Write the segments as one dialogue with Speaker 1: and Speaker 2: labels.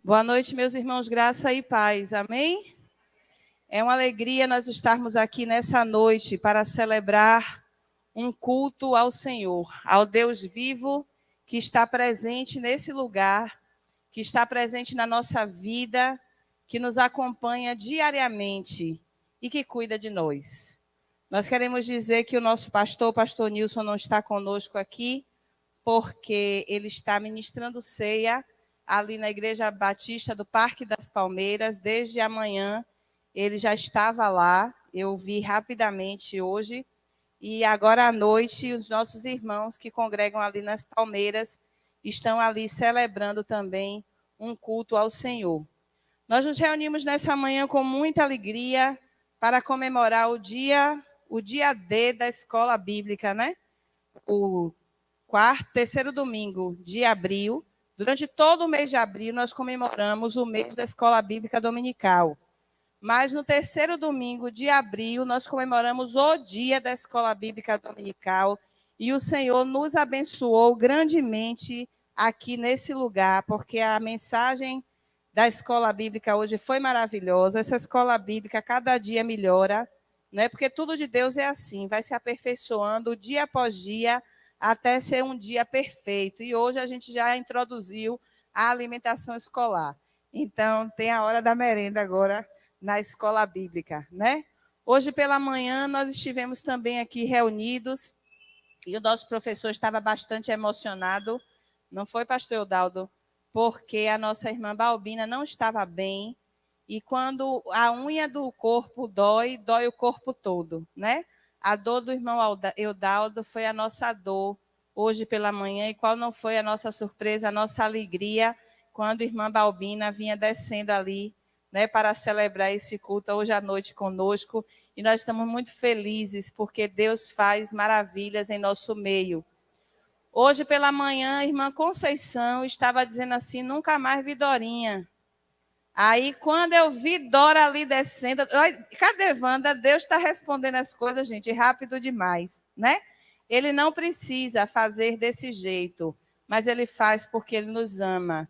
Speaker 1: Boa noite, meus irmãos, graça e paz, amém? É uma alegria nós estarmos aqui nessa noite para celebrar um culto ao Senhor, ao Deus vivo que está presente nesse lugar, que está presente na nossa vida, que nos acompanha diariamente e que cuida de nós. Nós queremos dizer que o nosso pastor, pastor Nilson, não está conosco aqui, porque ele está ministrando ceia ali na Igreja Batista do Parque das Palmeiras. Desde amanhã ele já estava lá, eu vi rapidamente hoje, e agora à noite os nossos irmãos que congregam ali nas Palmeiras estão ali celebrando também um culto ao Senhor. Nós nos reunimos nessa manhã com muita alegria para comemorar o dia D da Escola Bíblica, né? O terceiro domingo de abril. Durante todo o mês de abril, nós comemoramos o mês da Escola Bíblica Dominical. Mas no terceiro domingo de abril, nós comemoramos o dia da Escola Bíblica Dominical. E o Senhor nos abençoou grandemente aqui nesse lugar, porque a mensagem da Escola Bíblica hoje foi maravilhosa. Essa Escola Bíblica cada dia melhora, né? Porque tudo de Deus é assim, vai se aperfeiçoando dia após dia, até ser um dia perfeito. E hoje a gente já introduziu a alimentação escolar. Então, tem a hora da merenda agora na escola bíblica, né? Hoje pela manhã nós estivemos também aqui reunidos e o nosso professor estava bastante emocionado, não foi, pastor Eudaldo? Porque a nossa irmã Balbina não estava bem e quando a unha do corpo dói o corpo todo, né? A dor do irmão Eudaldo foi a nossa dor hoje pela manhã, e qual não foi a nossa surpresa, a nossa alegria, quando a irmã Balbina vinha descendo ali, né, para celebrar esse culto hoje à noite conosco. E nós estamos muito felizes, porque Deus faz maravilhas em nosso meio. Hoje pela manhã, a irmã Conceição estava dizendo assim, nunca mais vi Dorinha. Aí, quando eu vi Dora ali descendo, cadê Wanda? Deus está respondendo as coisas, gente, rápido demais, né? Ele não precisa fazer desse jeito, mas ele faz porque ele nos ama.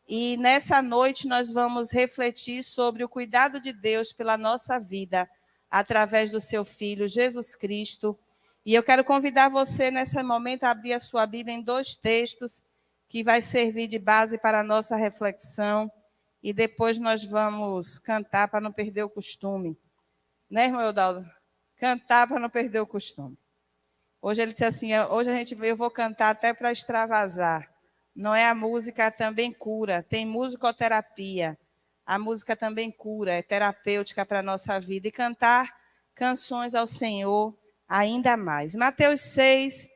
Speaker 1: E nessa noite nós vamos refletir sobre o cuidado de Deus pela nossa vida, através do seu Filho, Jesus Cristo. E eu quero convidar você, nesse momento, a abrir a sua Bíblia em 2 textos, que vai servir de base para a nossa reflexão. E depois nós vamos cantar para não perder o costume. Né, irmão Eudaldo? Cantar para não perder o costume. Hoje ele disse assim, hoje eu vou cantar até para extravasar. Não é a música também cura, tem musicoterapia. A música também cura, é terapêutica para a nossa vida. E cantar canções ao Senhor ainda mais. Mateus 6,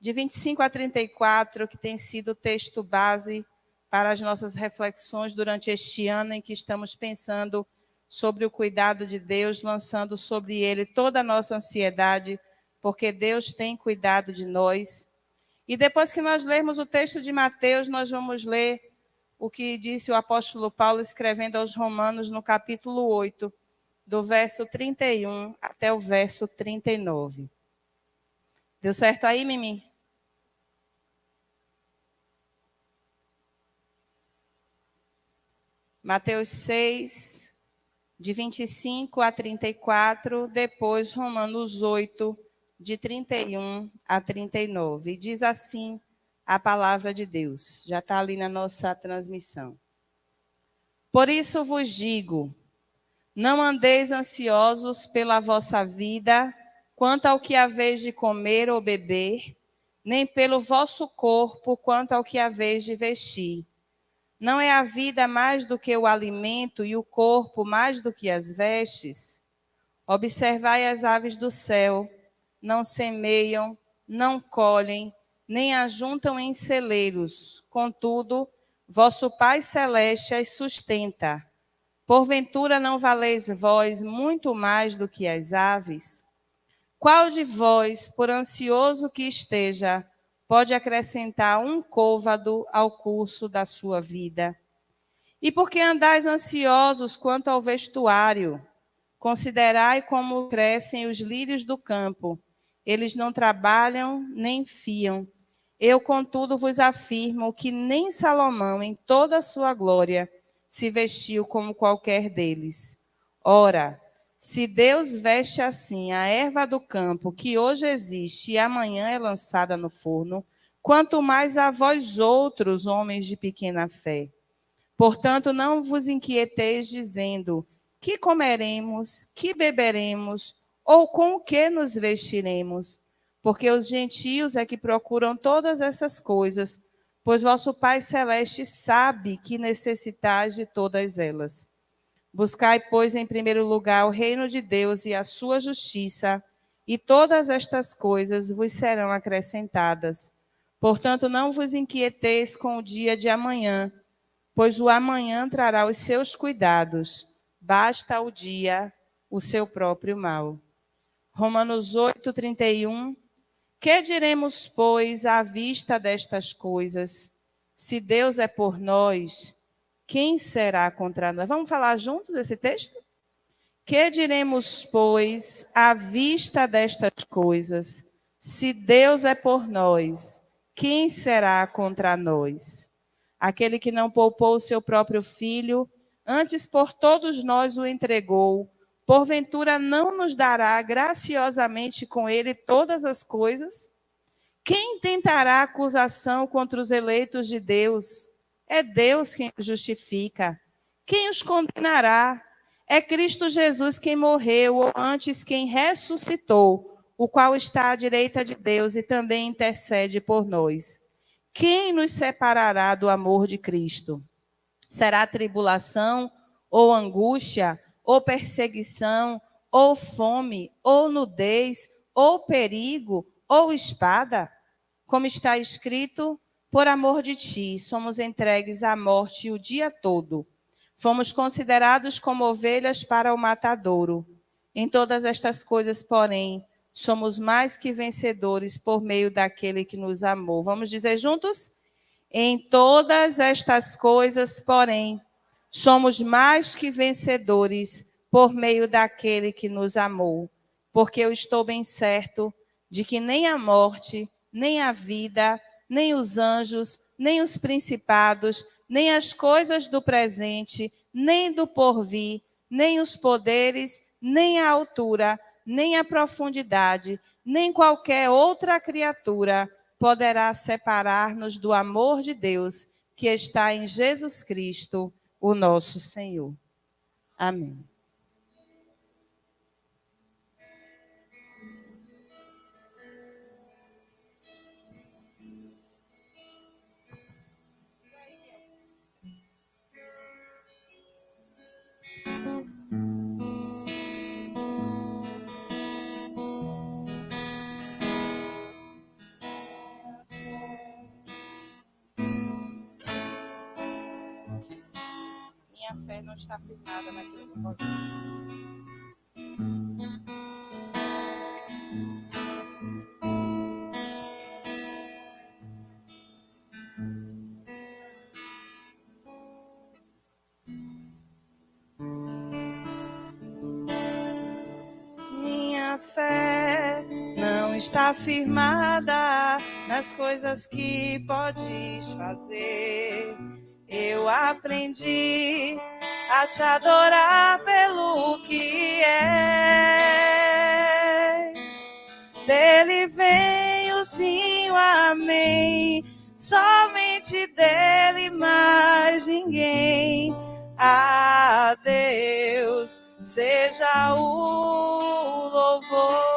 Speaker 1: de 25 a 34, que tem sido o texto base para as nossas reflexões durante este ano em que estamos pensando sobre o cuidado de Deus, lançando sobre ele toda a nossa ansiedade, porque Deus tem cuidado de nós. E depois que nós lermos o texto de Mateus, nós vamos ler o que disse o apóstolo Paulo escrevendo aos Romanos no capítulo 8, do verso 31 até o verso 39. Deu certo aí, Mimi? Mateus 6, de 25 a 34, depois Romanos 8, de 31 a 39. E diz assim a palavra de Deus. Já está ali na nossa transmissão. Por isso vos digo, não andeis ansiosos pela vossa vida, quanto ao que haveis de comer ou beber, nem pelo vosso corpo, quanto ao que haveis de vestir. Não é a vida mais do que o alimento e o corpo mais do que as vestes? Observai as aves do céu, não semeiam, não colhem, nem ajuntam em celeiros. Contudo, vosso Pai Celeste as sustenta. Porventura não valeis vós muito mais do que as aves? Qual de vós, por ansioso que esteja, pode acrescentar um côvado ao curso da sua vida? E por que andais ansiosos quanto ao vestuário? Considerai como crescem os lírios do campo. Eles não trabalham nem fiam. Eu, contudo, vos afirmo que nem Salomão, em toda a sua glória, se vestiu como qualquer deles. Ora, se Deus veste assim a erva do campo, que hoje existe e amanhã é lançada no forno, quanto mais a vós outros, homens de pequena fé. Portanto, não vos inquieteis dizendo: que comeremos, que beberemos, ou com o que nos vestiremos? Porque os gentios é que procuram todas essas coisas, pois vosso Pai Celeste sabe que necessitais de todas elas. Buscai, pois, em primeiro lugar o reino de Deus e a sua justiça, e todas estas coisas vos serão acrescentadas. Portanto, não vos inquieteis com o dia de amanhã, pois o amanhã trará os seus cuidados. Basta ao dia o seu próprio mal. Romanos 8:31. Que diremos, pois, à vista destas coisas? Se Deus é por nós, quem será contra nós? Vamos falar juntos esse texto? Que diremos, pois, à vista destas coisas? Se Deus é por nós, quem será contra nós? Aquele que não poupou o seu próprio filho, antes por todos nós o entregou, porventura não nos dará graciosamente com ele todas as coisas? Quem tentará acusação contra os eleitos de Deus? É Deus quem os justifica. Quem os condenará? É Cristo Jesus quem morreu, ou antes quem ressuscitou, o qual está à direita de Deus e também intercede por nós. Quem nos separará do amor de Cristo? Será tribulação, ou angústia, ou perseguição, ou fome, ou nudez, ou perigo, ou espada? Como está escrito, por amor de ti, somos entregues à morte o dia todo. Fomos considerados como ovelhas para o matadouro. Em todas estas coisas, porém, somos mais que vencedores por meio daquele que nos amou. Vamos dizer juntos? Em todas estas coisas, porém, somos mais que vencedores por meio daquele que nos amou. Porque eu estou bem certo de que nem a morte, nem a vida, nem os anjos, nem os principados, nem as coisas do presente, nem do porvir, nem os poderes, nem a altura, nem a profundidade, nem qualquer outra criatura poderá separar-nos do amor de Deus que está em Jesus Cristo, o nosso Senhor. Amém. Minha fé não está firmada naquilo que pode ser. Minha fé não está firmada nas coisas que podes fazer. Eu aprendi a te adorar pelo que és. Dele vem o sim, o amém. Somente dele, mais ninguém. A Deus seja o louvor.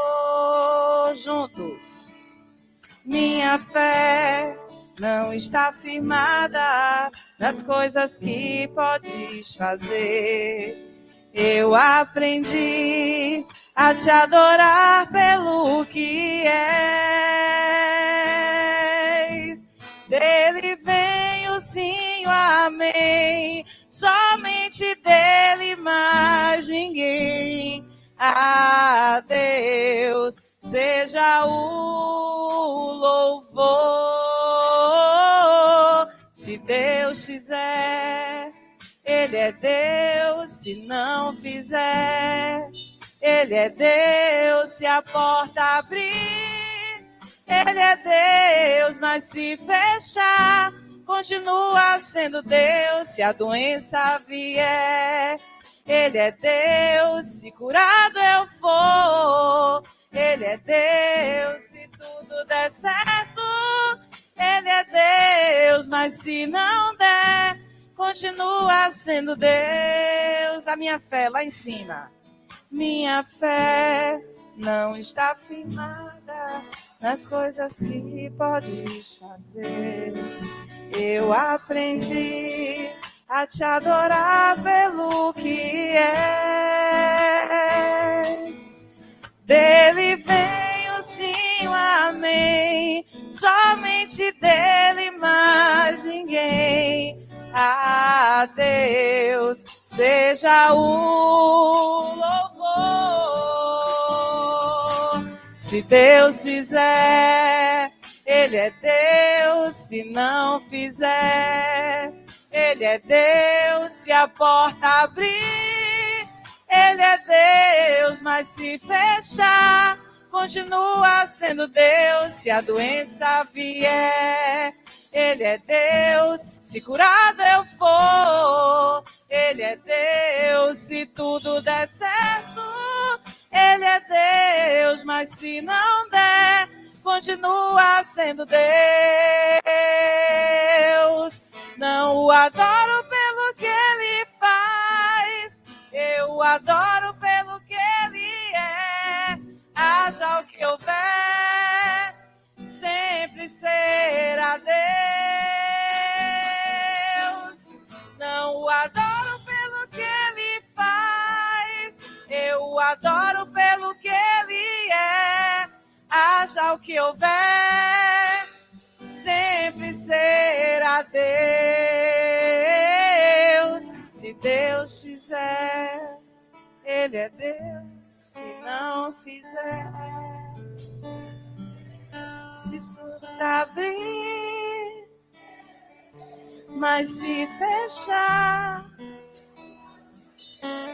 Speaker 1: Juntos. Minha fé não está firmada nas coisas que podes fazer. Eu aprendi a te adorar pelo que és. Dele vem o sim, o amém. Somente dele, mais ninguém. A Deus seja o louvor. Se Deus fizer, Ele é Deus. Se não fizer, Ele é Deus. Se a porta abrir, Ele é Deus. Mas se fechar, continua sendo Deus. Se a doença vier, Ele é Deus. Se curado eu for, Ele é Deus. Se tudo der certo, Ele é Deus. Mas se não der, continua sendo Deus. A minha fé lá em cima. Minha fé não está firmada nas coisas que podes fazer. Eu aprendi a te adorar pelo que és. Dele vem o sim, o amém. Somente dele, mais ninguém. A Deus seja o louvor. Se Deus fizer, Ele é Deus. Se não fizer, Ele é Deus. Se a porta abrir, Ele é Deus. Mas se fechar, continua sendo Deus. Se a doença vier, Ele é Deus. Se curado eu for, Ele é Deus. Se tudo der certo, Ele é Deus. Mas se não der, continua sendo Deus. Não o adoro pelo que Ele faz, eu o adoro pelo que Ele é. Haja o que houver, sempre será Deus. Não o adoro pelo que Ele faz, eu o adoro pelo que Ele é. Haja o que houver, sempre será Deus. Se Deus fizer, Ele é Deus. Se não fizer, se tudo abrir, mas se fechar,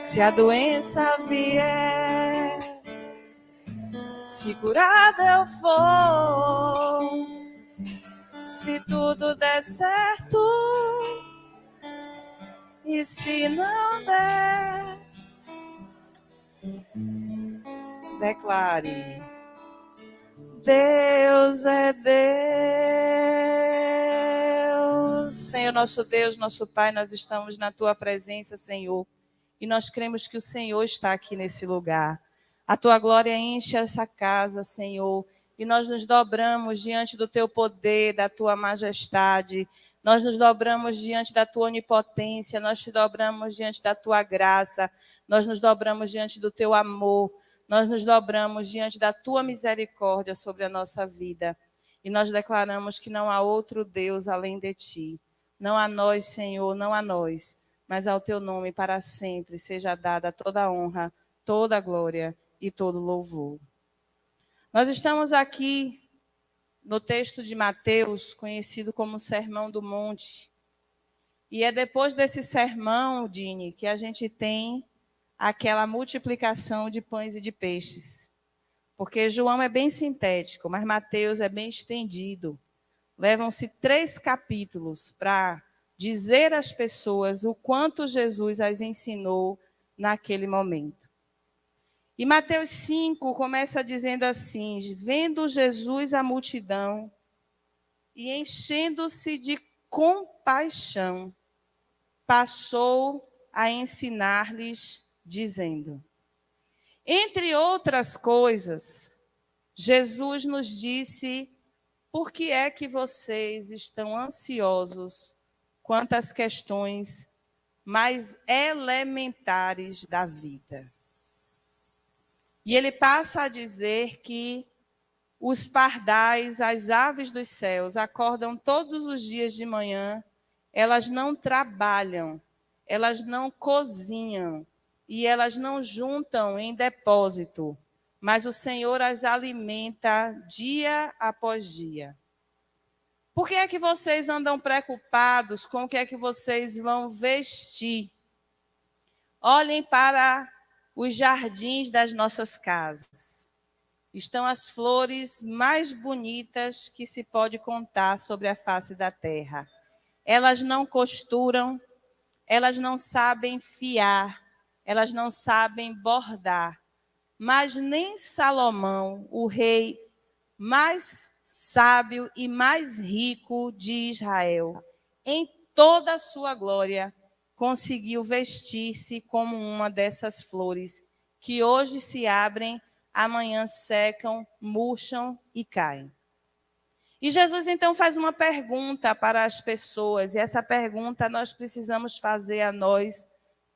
Speaker 1: se a doença vier, se curado eu for, se tudo der certo, e se não der, declare: Deus é Deus. Senhor, nosso Deus, nosso Pai, nós estamos na Tua presença, Senhor, e nós cremos que o Senhor está aqui nesse lugar. A Tua glória enche essa casa, Senhor, e nós nos dobramos diante do Teu poder, da Tua majestade. Nós nos dobramos diante da Tua onipotência, nós te dobramos diante da Tua graça, nós nos dobramos diante do Teu amor, nós nos dobramos diante da Tua misericórdia sobre a nossa vida. E nós declaramos que não há outro Deus além de Ti. Não a nós, Senhor, não a nós, mas ao Teu nome para sempre seja dada toda a honra, toda a glória e todo o louvor. Nós estamos aqui no texto de Mateus, conhecido como Sermão do Monte. E é depois desse sermão, Dini, que a gente tem aquela multiplicação de pães e de peixes. Porque João é bem sintético, mas Mateus é bem estendido. Levam-se 3 capítulos para dizer às pessoas o quanto Jesus as ensinou naquele momento. E Mateus 5 começa dizendo assim: vendo Jesus a multidão e enchendo-se de compaixão, passou a ensinar-lhes, dizendo. Entre outras coisas, Jesus nos disse: por que é que vocês estão ansiosos quanto às questões mais elementares da vida? E ele passa a dizer que os pardais, as aves dos céus, acordam todos os dias de manhã, elas não trabalham, elas não cozinham e elas não juntam em depósito, mas o Senhor as alimenta dia após dia. Por que é que vocês andam preocupados com o que é que vocês vão vestir? Olhem para os jardins das nossas casas. Estão as flores mais bonitas que se pode contar sobre a face da terra. elas não costuram, elas não sabem fiar, elas não sabem bordar. Mas nem Salomão, o rei mais sábio e mais rico de Israel, em toda a sua glória, conseguiu vestir-se como uma dessas flores, que hoje se abrem, amanhã secam, murcham e caem. E Jesus então faz uma pergunta para as pessoas, e essa pergunta nós precisamos fazer a nós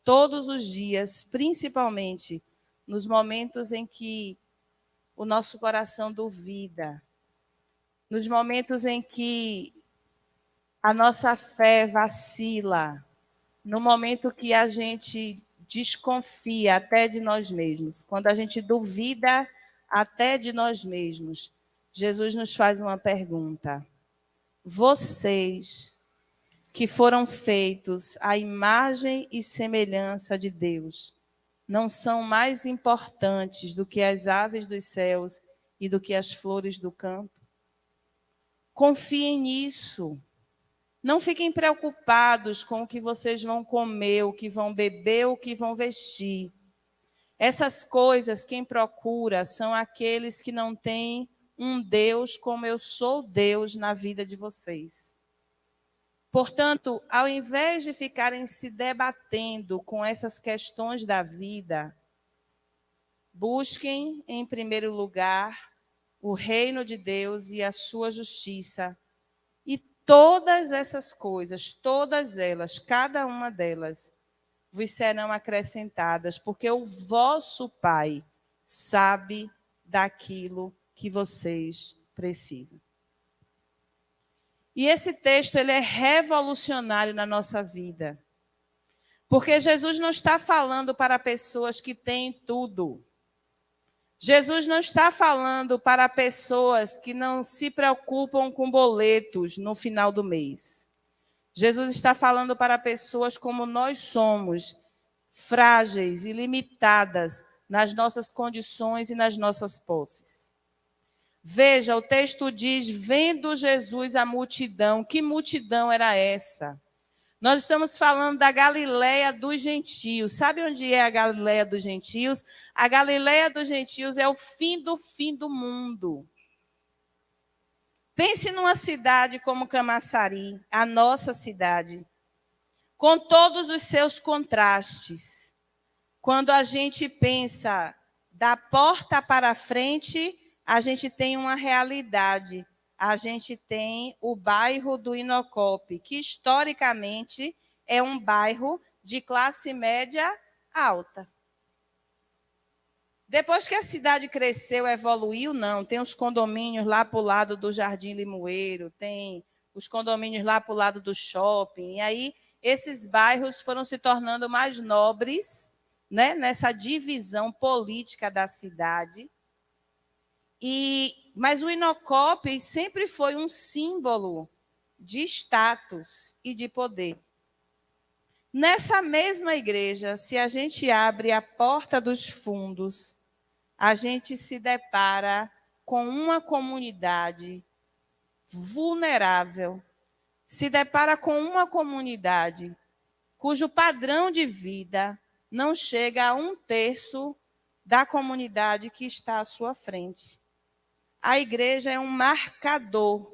Speaker 1: todos os dias, principalmente nos momentos em que o nosso coração duvida, nos momentos em que a nossa fé vacila, no momento que a gente desconfia até de nós mesmos, quando a gente duvida até de nós mesmos. Jesus nos faz uma pergunta: vocês que foram feitos à imagem e semelhança de Deus, não são mais importantes do que as aves dos céus e do que as flores do campo? Confiem nisso. Não fiquem preocupados com o que vocês vão comer, o que vão beber, o que vão vestir. Essas coisas, quem procura são aqueles que não têm um Deus como eu sou Deus na vida de vocês. Portanto, ao invés de ficarem se debatendo com essas questões da vida, busquem, em primeiro lugar, o reino de Deus e a sua justiça. E todas essas coisas, todas elas, cada uma delas, vos serão acrescentadas, porque o vosso Pai sabe daquilo que vocês precisam. E esse texto ele é revolucionário na nossa vida. Porque Jesus não está falando para pessoas que têm tudo. Jesus não está falando para pessoas que não se preocupam com boletos no final do mês. Jesus está falando para pessoas como nós somos, frágeis e limitadas nas nossas condições e nas nossas posses. Veja, o texto diz, vendo Jesus a multidão. Que multidão era essa? Nós estamos falando da Galileia dos gentios. Sabe onde é a Galileia dos gentios? A Galileia dos gentios é o fim do mundo. Pense numa cidade como Camaçari, a nossa cidade, com todos os seus contrastes. Quando a gente pensa da porta para frente, a gente tem uma realidade. A gente tem o bairro do Inocope, que historicamente é um bairro de classe média alta. Depois que a cidade cresceu, evoluiu, não. Tem os condomínios lá para o lado do Jardim Limoeiro, tem os condomínios lá para o lado do shopping. E aí, esses bairros foram se tornando mais nobres, né, nessa divisão política da cidade. Mas o Inocope sempre foi um símbolo de status e de poder. Nessa mesma igreja, se a gente abre a porta dos fundos, a gente se depara com uma comunidade vulnerável, se depara com uma comunidade cujo padrão de vida não chega a 1/3 da comunidade que está à sua frente. A igreja é um marcador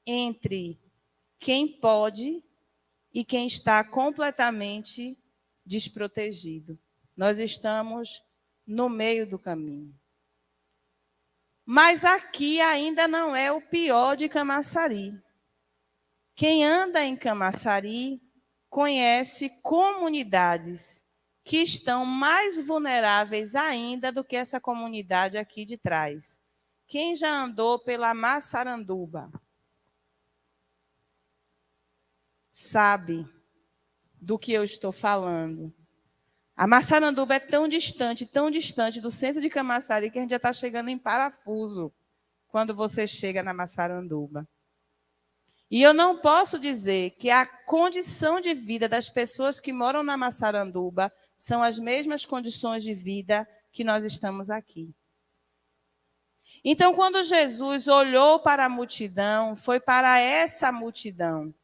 Speaker 1: entre quem pode e quem está completamente desprotegido. Nós estamos no meio do caminho. Mas aqui ainda não é o pior de Camaçari. Quem anda em Camaçari conhece comunidades que estão mais vulneráveis ainda do que essa comunidade aqui de trás. Quem já andou pela Massaranduba sabe do que eu estou falando. A Massaranduba é tão distante do centro de Camaçari, que a gente já está chegando em parafuso quando você chega na Massaranduba. E eu não posso dizer que a condição de vida das pessoas que moram na Massaranduba são as mesmas condições de vida que nós estamos aqui. Então, quando Jesus olhou para a multidão, foi para essa multidão.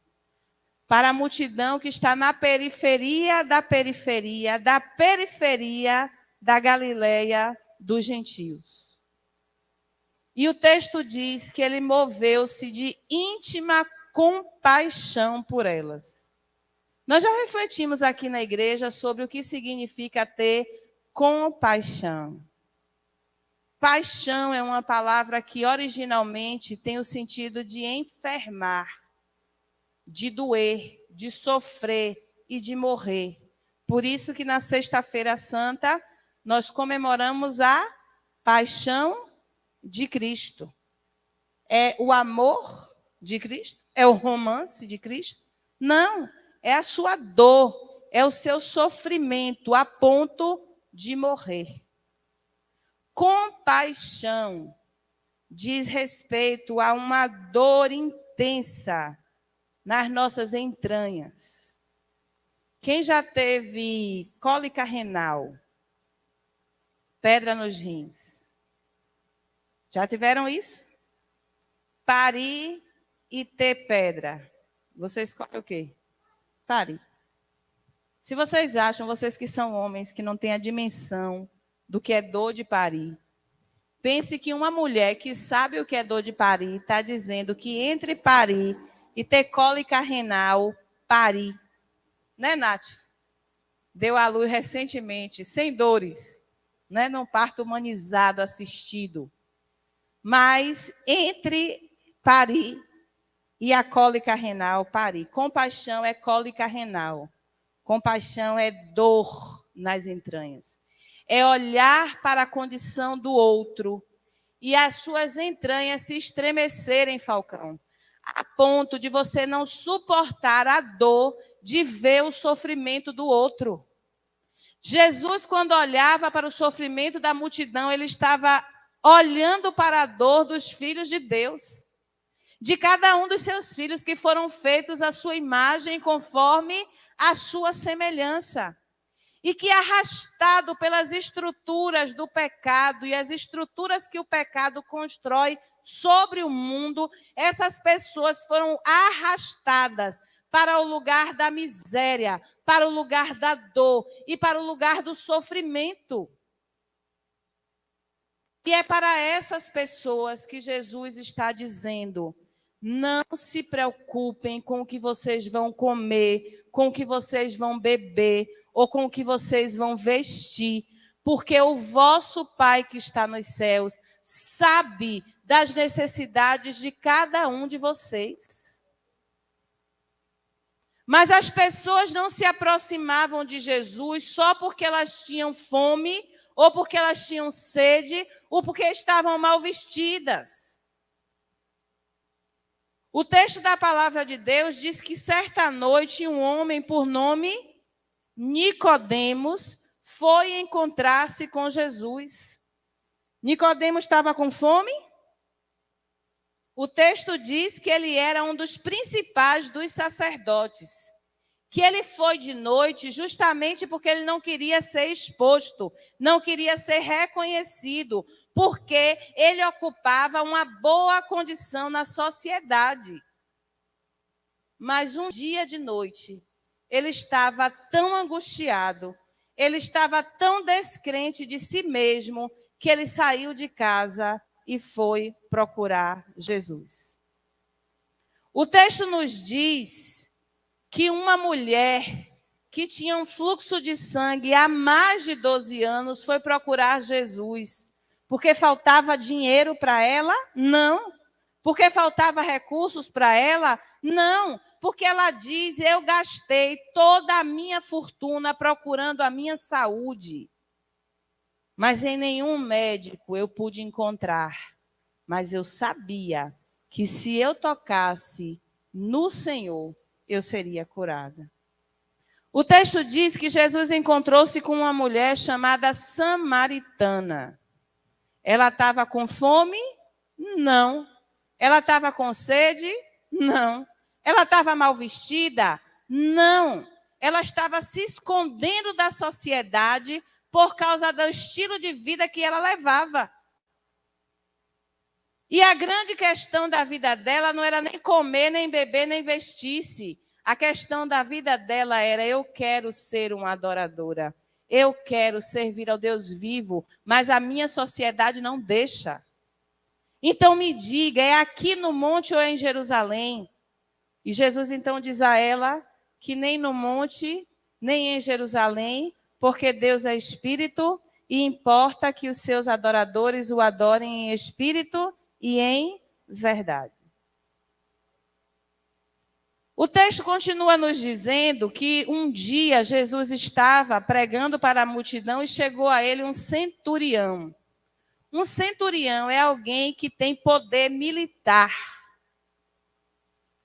Speaker 1: para a multidão que está na periferia da periferia, da periferia da Galileia dos gentios. E o texto diz que ele moveu-se de íntima compaixão por elas. Nós já refletimos aqui na igreja sobre o que significa ter compaixão. Paixão é uma palavra que originalmente tem o sentido de enfermar, de doer, de sofrer e de morrer. Por isso que na Sexta-feira Santa nós comemoramos a paixão de Cristo. É o amor de Cristo? É o romance de Cristo? Não, é a sua dor, é o seu sofrimento a ponto de morrer. Compaixão diz respeito a uma dor intensa nas nossas entranhas. Quem já teve cólica renal, pedra nos rins? Já tiveram isso? Parir e ter pedra. Você escolhe o quê? Parir. Se vocês acham, vocês que são homens, que não têm a dimensão do que é dor de parir, pense que uma mulher que sabe o que é dor de parir está dizendo que entre parir e ter cólica renal, parir. Né, Nath? Deu à luz recentemente, sem dores, né? Num parto humanizado assistido. Mas entre parir e a cólica renal, parir. Compaixão é cólica renal. Compaixão é dor nas entranhas. É olhar para a condição do outro e as suas entranhas se estremecerem, Falcão, a ponto de você não suportar a dor de ver o sofrimento do outro. Jesus, quando olhava para o sofrimento da multidão, ele estava olhando para a dor dos filhos de Deus, de cada um dos seus filhos que foram feitos à sua imagem, conforme a sua semelhança. E que, arrastado pelas estruturas do pecado e as estruturas que o pecado constrói sobre o mundo, essas pessoas foram arrastadas para o lugar da miséria, para o lugar da dor e para o lugar do sofrimento. E é para essas pessoas que Jesus está dizendo: não se preocupem com o que vocês vão comer, com o que vocês vão beber, ou com o que vocês vão vestir, porque o vosso Pai que está nos céus sabe das necessidades de cada um de vocês. Mas as pessoas não se aproximavam de Jesus só porque elas tinham fome, ou porque elas tinham sede, ou porque estavam mal vestidas. O texto da palavra de Deus diz que certa noite um homem por nome Nicodemos foi encontrar-se com Jesus. Nicodemos estava com fome? O texto diz que ele era um dos principais dos sacerdotes, que ele foi de noite justamente porque ele não queria ser exposto, não queria ser reconhecido, porque ele ocupava uma boa condição na sociedade. Mas um dia de noite, ele estava tão angustiado, ele estava tão descrente de si mesmo, que ele saiu de casa e foi procurar Jesus. O texto nos diz que uma mulher que tinha um fluxo de sangue há mais de 12 anos foi procurar Jesus. Porque faltava dinheiro para ela? Não. Porque faltava recursos para ela? Não. Porque ela diz: eu gastei toda a minha fortuna procurando a minha saúde, mas em nenhum médico eu pude encontrar. Mas eu sabia que se eu tocasse no Senhor, eu seria curada. O texto diz que Jesus encontrou-se com uma mulher chamada samaritana. Ela estava com fome? Não. Ela estava com sede? Não. Ela estava mal vestida? Não. Ela estava se escondendo da sociedade por causa do estilo de vida que ela levava. E a grande questão da vida dela não era nem comer, nem beber, nem vestir-se. A questão da vida dela era: eu quero ser uma adoradora. Eu quero servir ao Deus vivo, mas a minha sociedade não deixa. Então me diga, é aqui no monte ou é em Jerusalém? E Jesus então diz a ela que nem no monte, nem em Jerusalém, porque Deus é espírito e importa que os seus adoradores o adorem em espírito e em verdade. O texto continua nos dizendo que um dia Jesus estava pregando para a multidão e chegou a ele um centurião. Um centurião é alguém que tem poder militar.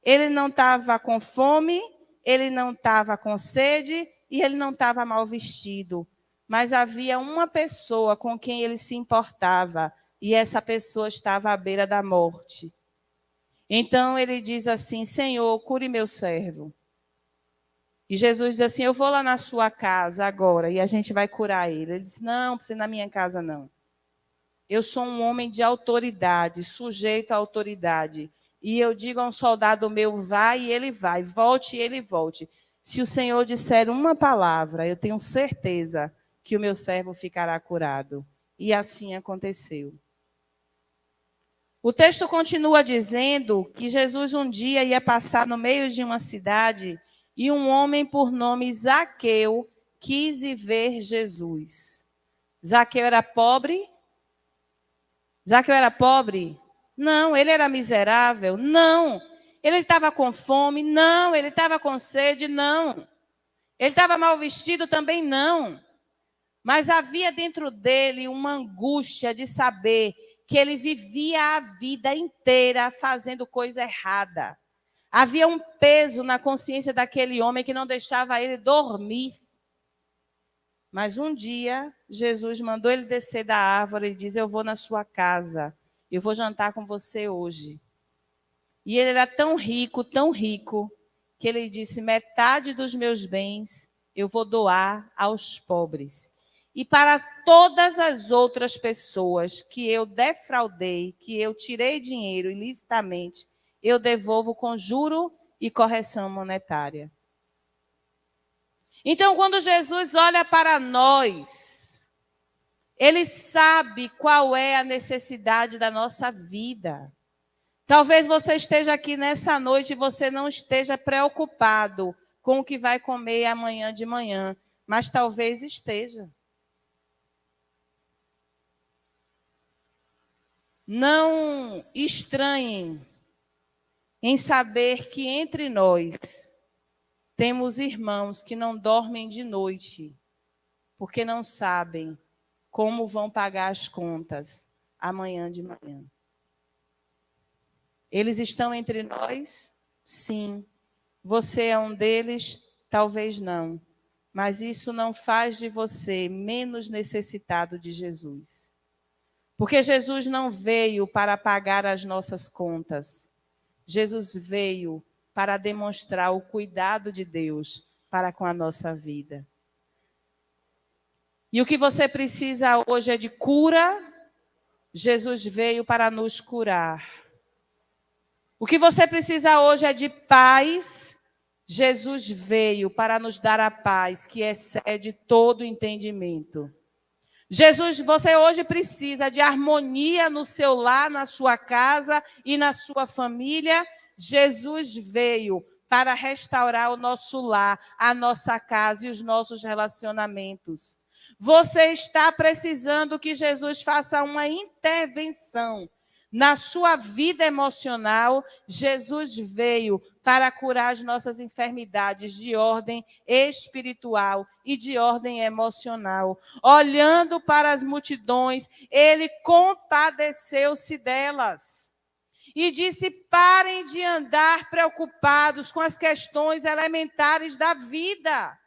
Speaker 1: Ele não estava com fome, ele não estava com sede e ele não estava mal vestido. Mas havia uma pessoa com quem ele se importava e essa pessoa estava à beira da morte. Então ele diz assim: Senhor, cure meu servo. E Jesus diz assim: eu vou lá na sua casa agora e a gente vai curar ele. Ele diz: não, precisa ir na minha casa não. Eu sou um homem de autoridade, sujeito à autoridade. E eu digo a um soldado meu: vai e ele vai, volte e ele volte. Se o Senhor disser uma palavra, eu tenho certeza que o meu servo ficará curado. E assim aconteceu. O texto continua dizendo que Jesus um dia ia passar no meio de uma cidade e um homem por nome Zaqueu quis ir ver Jesus. Zaqueu era pobre? Zaqueu era pobre? Não. Ele era miserável? Não. Ele estava com fome? Não. Ele estava com sede? Não. Ele estava mal vestido? Também não. Mas havia dentro dele uma angústia de saber que ele vivia a vida inteira fazendo coisa errada. Havia um peso na consciência daquele homem que não deixava ele dormir. Mas um dia, Jesus mandou ele descer da árvore e diz: eu vou na sua casa, eu vou jantar com você hoje. E ele era tão rico, que ele disse: metade dos meus bens eu vou doar aos pobres. E para todas as outras pessoas que eu defraudei, que eu tirei dinheiro ilicitamente, eu devolvo com juro e correção monetária. Então, quando Jesus olha para nós, ele sabe qual é a necessidade da nossa vida. Talvez você esteja aqui nessa noite e você não esteja preocupado com o que vai comer amanhã de manhã, mas talvez esteja. Não estranhem em saber que entre nós temos irmãos que não dormem de noite, porque não sabem como vão pagar as contas amanhã de manhã. Eles estão entre nós? Sim. Você é um deles? Talvez não. Mas isso não faz de você menos necessitado de Jesus. Porque Jesus não veio para pagar as nossas contas. Jesus veio para demonstrar o cuidado de Deus para com a nossa vida. E o que você precisa hoje é de cura. Jesus veio para nos curar. O que você precisa hoje é de paz. Jesus veio para nos dar a paz que excede todo entendimento. Você hoje precisa de harmonia no seu lar, na sua casa e na sua família. Jesus veio para restaurar o nosso lar, a nossa casa e os nossos relacionamentos. Você está precisando que Jesus faça uma intervenção na sua vida emocional. Jesus veio para curar as nossas enfermidades de ordem espiritual e de ordem emocional. Olhando para as multidões, ele compadeceu-se delas. E disse: parem de andar preocupados com as questões elementares da vida.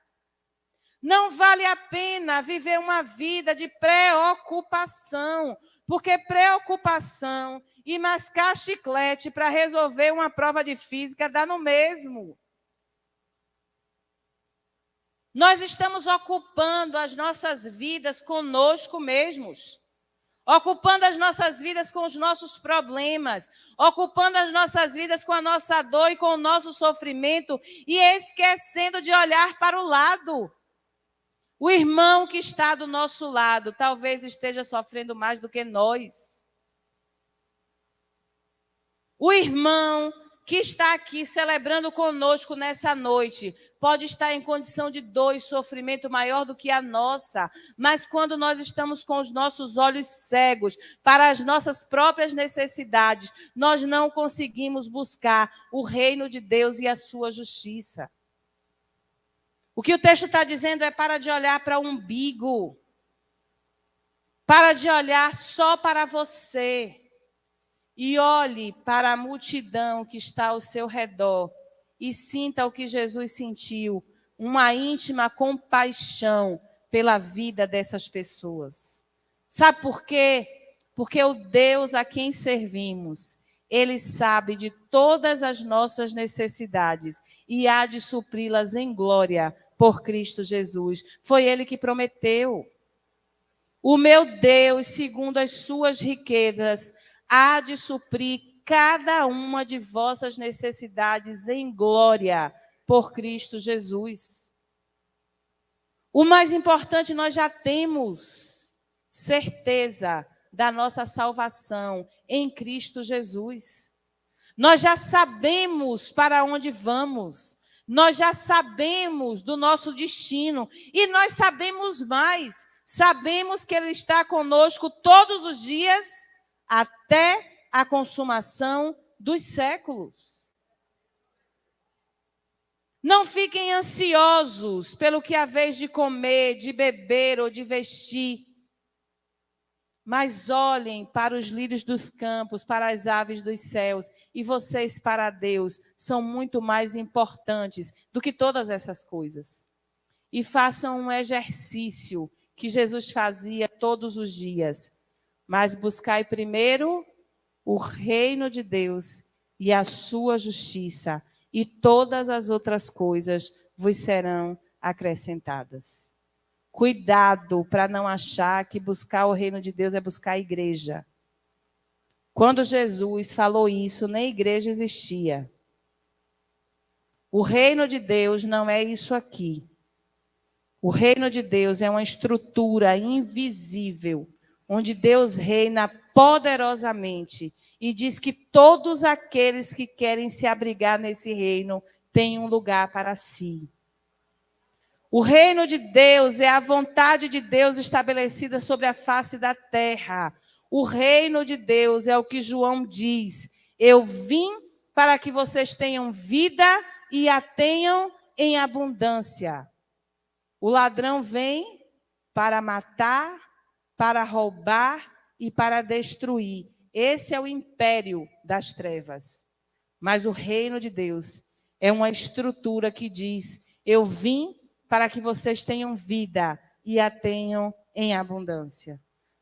Speaker 1: Não vale a pena viver uma vida de preocupação, porque preocupação e mascar chiclete para resolver uma prova de física dá no mesmo. Nós estamos ocupando as nossas vidas conosco mesmos. ocupando as nossas vidas com os nossos problemas, ocupando as nossas vidas com a nossa dor e com o nosso sofrimento e esquecendo de olhar para o lado. O irmão que está do nosso lado talvez esteja sofrendo mais do que nós. O irmão que está aqui celebrando conosco nessa noite pode estar em condição de dor e sofrimento maior do que a nossa, mas quando nós estamos com os nossos olhos cegos para as nossas próprias necessidades, nós não conseguimos buscar o reino de Deus e a sua justiça. O que o texto está dizendo é: para de olhar para o umbigo, para de olhar só para você. E olhe para a multidão que está ao seu redor e sinta o que Jesus sentiu, uma íntima compaixão pela vida dessas pessoas. Sabe por quê? Porque o Deus a quem servimos, Ele sabe de todas as nossas necessidades e há de supri-las em glória por Cristo Jesus. Foi Ele que prometeu. O meu Deus, segundo as suas riquezas, há de suprir cada uma de vossas necessidades em glória por Cristo Jesus. O mais importante, nós já temos certeza da nossa salvação em Cristo Jesus. Nós já sabemos para onde vamos. Nós já sabemos do nosso destino. E nós sabemos mais. Sabemos que Ele está conosco todos os dias até a consumação dos séculos. Não fiquem ansiosos pelo que haveis de comer, de beber ou de vestir, mas olhem para os lírios dos campos, para as aves dos céus, e vocês para Deus são muito mais importantes do que todas essas coisas. E façam um exercício que Jesus fazia todos os dias. Mas buscai primeiro o reino de Deus e a sua justiça, e todas as outras coisas vos serão acrescentadas. Cuidado para não achar que buscar o reino de Deus é buscar a igreja. Quando Jesus falou isso, nem igreja existia. O reino de Deus não é isso aqui. O reino de Deus é uma estrutura invisível, onde Deus reina poderosamente e diz que todos aqueles que querem se abrigar nesse reino têm um lugar para si. O reino de Deus é a vontade de Deus estabelecida sobre a face da terra. O reino de Deus é o que João diz: eu vim para que vocês tenham vida e a tenham em abundância. O ladrão vem para matar, para roubar e para destruir. Esse é o império das trevas. Mas o reino de Deus é uma estrutura que diz: eu vim para que vocês tenham vida e a tenham em abundância.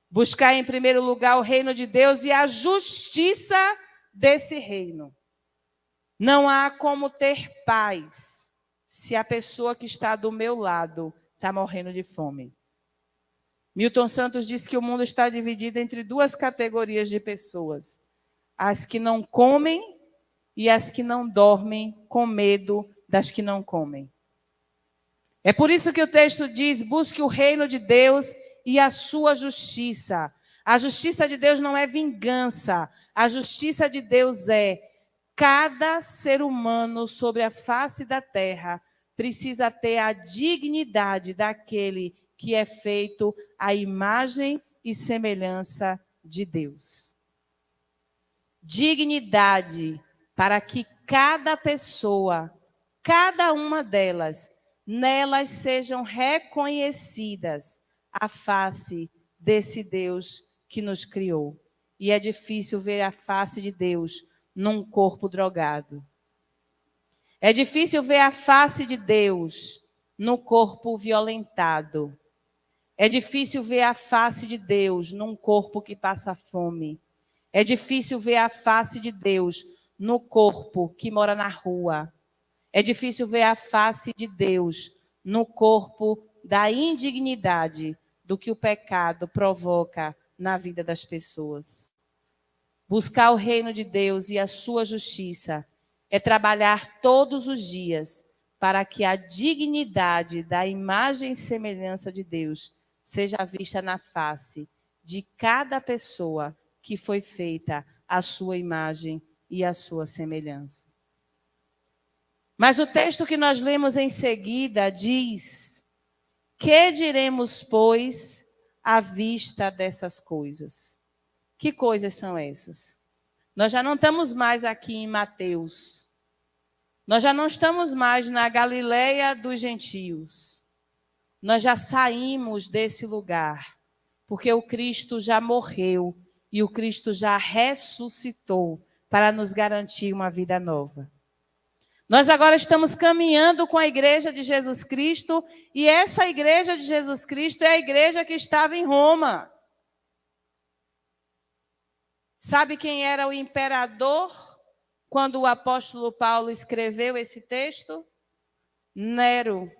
Speaker 1: Buscar em primeiro lugar o reino de Deus e a justiça desse reino. Não há como ter paz se a pessoa que está do meu lado está morrendo de fome. Milton Santos diz que o mundo está dividido entre duas categorias de pessoas: as que não comem e as que não dormem com medo das que não comem. É por isso que o texto diz: busque o reino de Deus e a sua justiça. A justiça de Deus não é vingança. A justiça de Deus é: cada ser humano sobre a face da terra precisa ter a dignidade daquele que é feito à imagem e semelhança de Deus. Dignidade para que cada pessoa, cada uma delas, nelas sejam reconhecidas a face desse Deus que nos criou. E é difícil ver a face de Deus num corpo drogado. É difícil ver a face de Deus no corpo violentado. É difícil ver a face de Deus num corpo que passa fome. É difícil ver a face de Deus no corpo que mora na rua. É difícil ver a face de Deus no corpo da indignidade do que o pecado provoca na vida das pessoas. Buscar o reino de Deus e a sua justiça é trabalhar todos os dias para que a dignidade da imagem e semelhança de Deus seja vista na face de cada pessoa que foi feita à sua imagem e à sua semelhança. Mas o texto que nós lemos em seguida diz: que diremos, pois, à vista dessas coisas? Que coisas são essas? Nós já não estamos mais aqui em Mateus. Nós já não estamos mais na Galileia dos gentios. Nós já saímos desse lugar, porque o Cristo já morreu e o Cristo já ressuscitou para nos garantir uma vida nova. Nós agora estamos caminhando com a igreja de Jesus Cristo, e essa igreja de Jesus Cristo é a igreja que estava em Roma. Sabe quem era o imperador quando o apóstolo Paulo escreveu esse texto? Nero.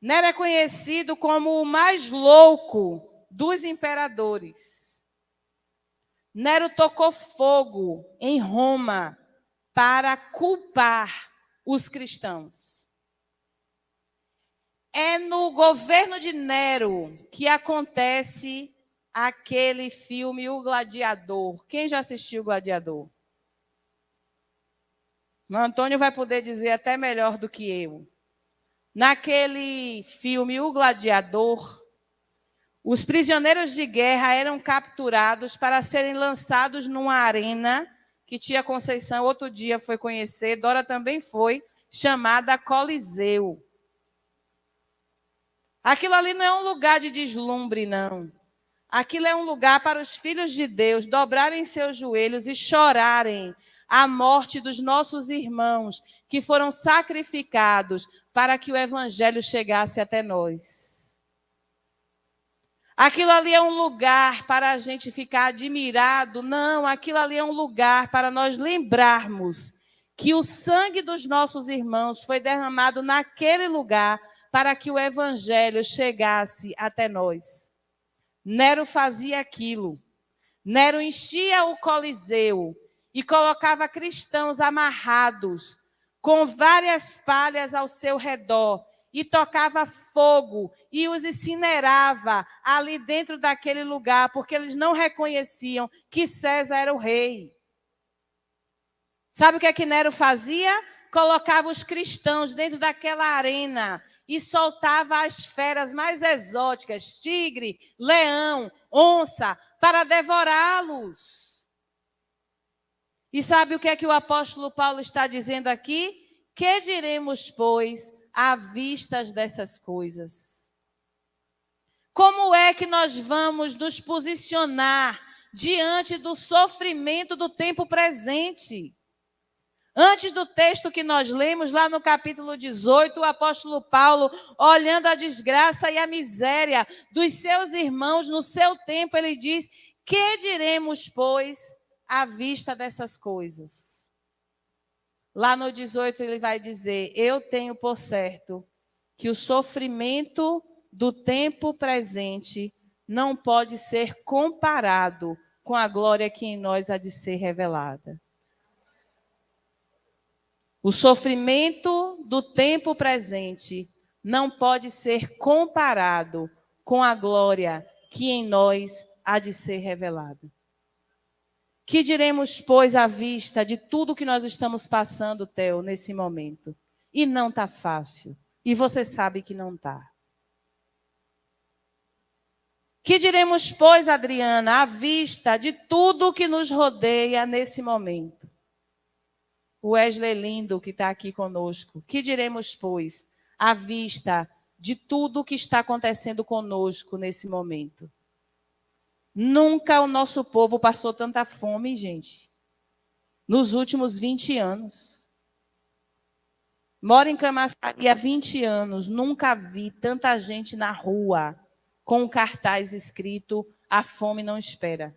Speaker 1: Nero é conhecido como o mais louco dos imperadores. Nero tocou fogo em Roma para culpar os cristãos. É no governo de Nero que acontece aquele filme O Gladiador. Quem já assistiu O Gladiador? O Antônio vai poder dizer até melhor do que eu. Naquele filme O Gladiador, os prisioneiros de guerra eram capturados para serem lançados numa arena que Tia Conceição outro dia foi conhecer, Dora também foi, chamada Coliseu. Aquilo ali não é um lugar de deslumbre, não. Aquilo é um lugar para os filhos de Deus dobrarem seus joelhos e chorarem a morte dos nossos irmãos que foram sacrificados para que o evangelho chegasse até nós. Aquilo ali é um lugar para a gente ficar admirado. Não, aquilo ali é um lugar para nós lembrarmos que o sangue dos nossos irmãos foi derramado naquele lugar para que o evangelho chegasse até nós. Nero fazia aquilo. Nero enchia o Coliseu e colocava cristãos amarrados com várias palhas ao seu redor e tocava fogo e os incinerava ali dentro daquele lugar, porque eles não reconheciam que César era o rei. Sabe o que é que Nero fazia? Colocava os cristãos dentro daquela arena e soltava as feras mais exóticas, tigre, leão, onça, para devorá-los. E sabe o que é que o apóstolo Paulo está dizendo aqui? Que diremos, pois, à vista dessas coisas? Como é que nós vamos nos posicionar diante do sofrimento do tempo presente? Antes do texto que nós lemos, lá no capítulo 18, o apóstolo Paulo, olhando a desgraça e a miséria dos seus irmãos no seu tempo, ele diz: que diremos, pois, à vista dessas coisas? Lá no 18 ele vai dizer: eu tenho por certo que o sofrimento do tempo presente não pode ser comparado com a glória que em nós há de ser revelada. O sofrimento do tempo presente não pode ser comparado com a glória que em nós há de ser revelada. Que diremos, pois, à vista de tudo que nós estamos passando, Theo, nesse momento? E não está fácil. E você sabe que não está. Que diremos, pois, Adriana, à vista de tudo que nos rodeia nesse momento? O Wesley lindo que está aqui conosco. Que diremos, pois, à vista de tudo que está acontecendo conosco nesse momento? Nunca o nosso povo passou tanta fome, gente. Nos últimos 20 anos. Moro em Camaçari há 20 anos. Nunca vi tanta gente na rua com um cartaz escrito: a fome não espera.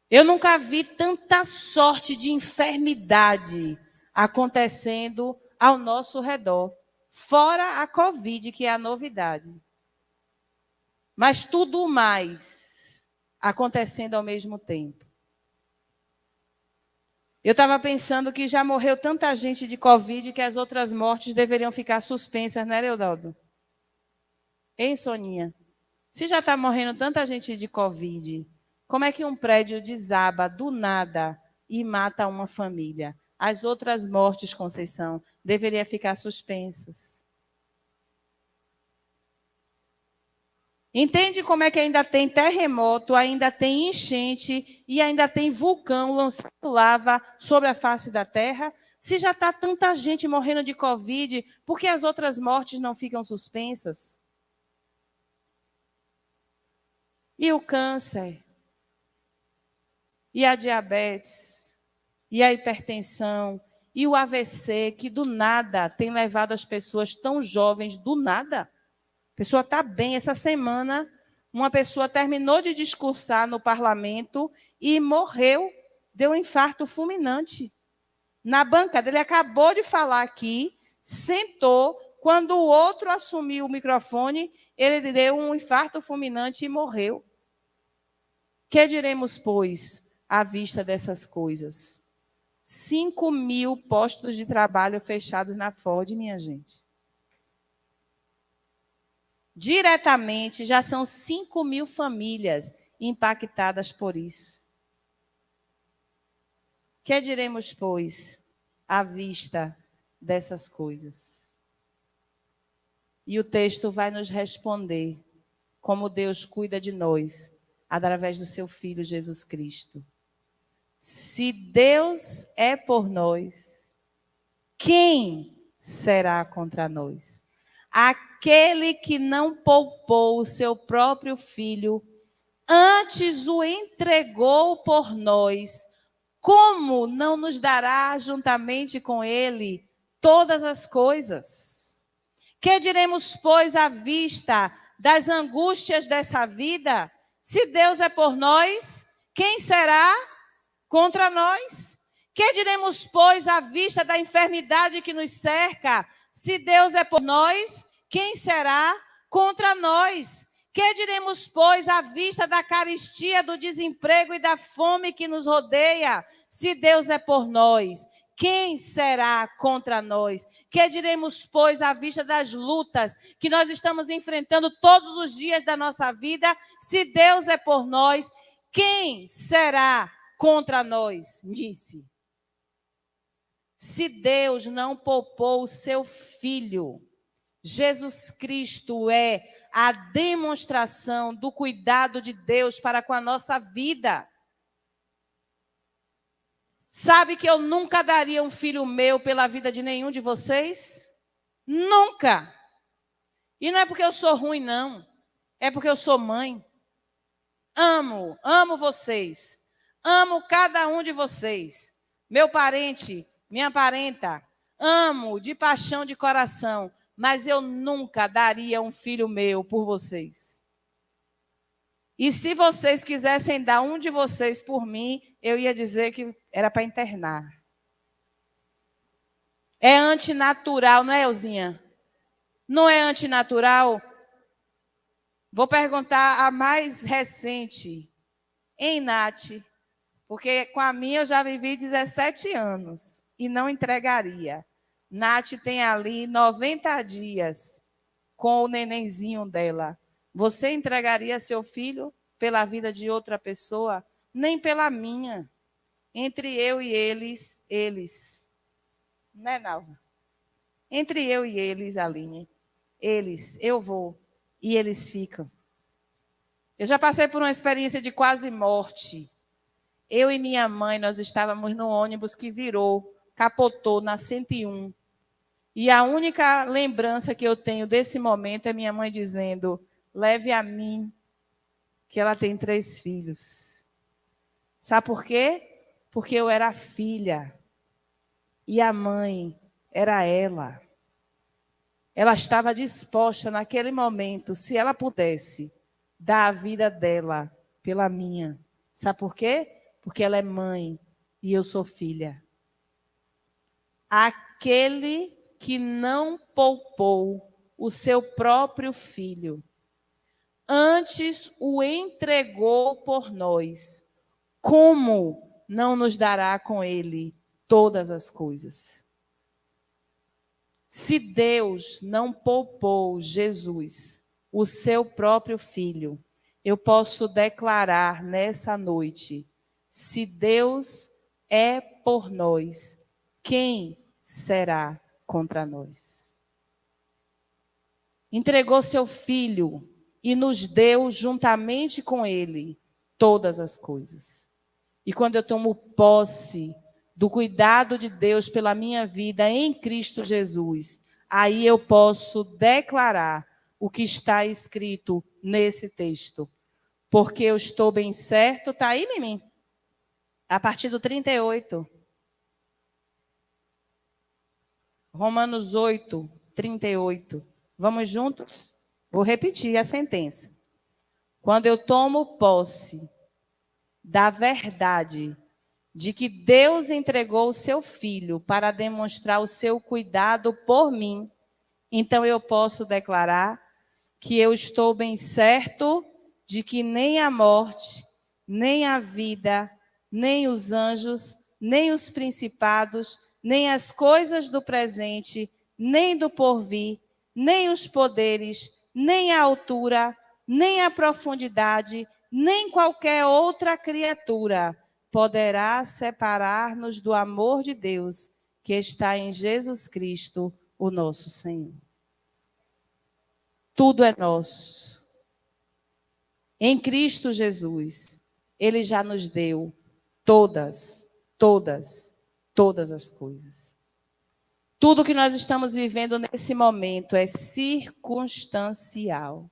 Speaker 1: Eu nunca vi tanta sorte de enfermidade acontecendo ao nosso redor. Fora a Covid, que é a novidade. mas tudo mais acontecendo ao mesmo tempo. Eu estava pensando que já morreu tanta gente de Covid que as outras mortes deveriam ficar suspensas, né, Leodaldo? Hein, Soninha? Se já está morrendo tanta gente de Covid, como é que um prédio desaba do nada e mata uma família? As outras mortes, Conceição, deveriam ficar suspensas. Entende como é que ainda tem terremoto, ainda tem enchente e ainda tem vulcão lançando lava sobre a face da terra? Se já está tanta gente morrendo de Covid, por que as outras mortes não ficam suspensas? E o câncer? E a diabetes? E a hipertensão? E o AVC, que do nada tem levado as pessoas tão jovens, do nada? A pessoa está bem. Essa semana, uma pessoa terminou de discursar no parlamento e morreu, deu um infarto fulminante. Na bancada, ele acabou de falar aqui, sentou, quando o outro assumiu o microfone, ele deu um infarto fulminante e morreu. Que diremos, pois, à vista dessas coisas? 5.000 postos de trabalho fechados na Ford, minha gente. Diretamente, já são 5.000 famílias impactadas por isso. Que diremos, pois, à vista dessas coisas? E o texto vai nos responder como Deus cuida de nós, através do seu Filho Jesus Cristo. Se Deus é por nós, quem será contra nós? Aquele que não poupou o seu próprio Filho, antes o entregou por nós, como não nos dará juntamente com ele todas as coisas? Que diremos, pois, à vista das angústias dessa vida? Se Deus é por nós, quem será contra nós? Que diremos, pois, à vista da enfermidade que nos cerca? Se Deus é por nós, quem será contra nós? Que diremos, pois, à vista da carestia, do desemprego e da fome que nos rodeia? Se Deus é por nós, quem será contra nós? Que diremos, pois, à vista das lutas que nós estamos enfrentando todos os dias da nossa vida? Se Deus é por nós, quem será contra nós? Disse. Se Deus não poupou o seu Filho, Jesus Cristo é a demonstração do cuidado de Deus para com a nossa vida. Sabe que eu nunca daria um filho meu pela vida de nenhum de vocês? Nunca. E não é porque eu sou ruim, não. É porque eu sou mãe. Amo vocês. Amo cada um de vocês. Meu parente, minha parenta. Amo de paixão de coração. Mas eu nunca daria um filho meu por vocês. E se vocês quisessem dar um de vocês por mim, eu ia dizer que era para internar. É antinatural, não é, Elzinha? Não é antinatural? Vou perguntar a mais recente, em Nath, porque com a minha eu já vivi 17 anos e não entregaria. Nath tem ali 90 dias com o nenenzinho dela. Você entregaria seu filho pela vida de outra pessoa? Nem pela minha. Entre eu e eles. Não é, Nalva? Entre eu e eles, Aline. Eles, eu vou. E eles ficam. Eu já passei por uma experiência de quase morte. Eu e minha mãe, nós estávamos no ônibus que virou, capotou na 101. E a única lembrança que eu tenho desse momento é minha mãe dizendo: leve a mim, que ela tem 3 filhos. Sabe por quê? Porque eu era filha. E a mãe era ela. Ela estava disposta naquele momento, se ela pudesse, dar a vida dela pela minha. Sabe por quê? Porque ela é mãe e eu sou filha. Aquele que não poupou o seu próprio filho, antes o entregou por nós, como não nos dará com ele todas as coisas? Se Deus não poupou Jesus, o seu próprio Filho, eu posso declarar nessa noite: se Deus é por nós, quem será contra nós? Entregou seu Filho e nos deu juntamente com ele todas as coisas. E quando eu tomo posse do cuidado de Deus pela minha vida em Cristo Jesus, aí eu posso declarar o que está escrito nesse texto. Porque eu estou bem certo, está aí em mim. A partir do 38. Romanos 8, 38. Vamos juntos? Vou repetir a sentença. Quando eu tomo posse da verdade de que Deus entregou o seu Filho para demonstrar o seu cuidado por mim, então eu posso declarar que eu estou bem certo de que nem a morte, nem a vida, nem os anjos, nem os principados, nem as coisas do presente, nem do porvir, nem os poderes, nem a altura, nem a profundidade, nem qualquer outra criatura poderá separar-nos do amor de Deus que está em Jesus Cristo, o nosso Senhor. Tudo é nosso. Em Cristo Jesus, Ele já nos deu todas as coisas. Tudo que nós estamos vivendo nesse momento é circunstancial.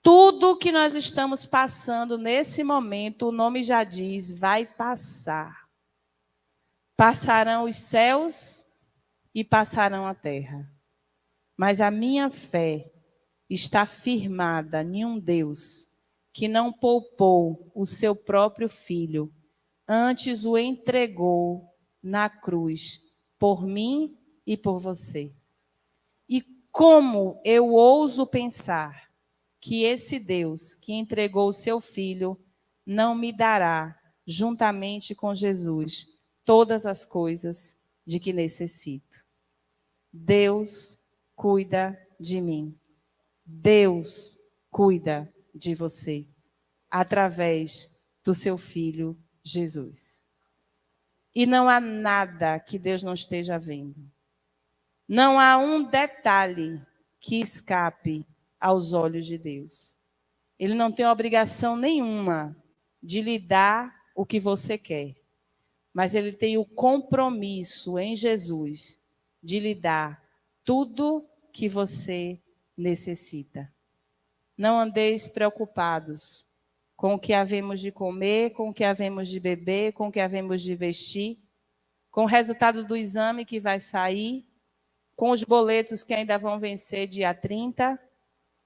Speaker 1: Tudo que nós estamos passando nesse momento, o nome já diz, vai passar. Passarão os céus e passarão a terra. Mas a minha fé está firmada em um Deus que não poupou o seu próprio Filho, antes o entregou na cruz por mim e por você. E como eu ouso pensar que esse Deus que entregou o seu Filho não me dará, juntamente com Jesus, todas as coisas de que necessito? Deus cuida de mim. Deus cuida de você, através do seu Filho Jesus. E não há nada que Deus não esteja vendo. Não há um detalhe que escape aos olhos de Deus. Ele não tem obrigação nenhuma de lhe dar o que você quer, mas ele tem o compromisso em Jesus de lhe dar tudo que você necessita. Não andeis preocupados com o que havemos de comer, com o que havemos de beber, com o que havemos de vestir, com o resultado do exame que vai sair, com os boletos que ainda vão vencer dia 30,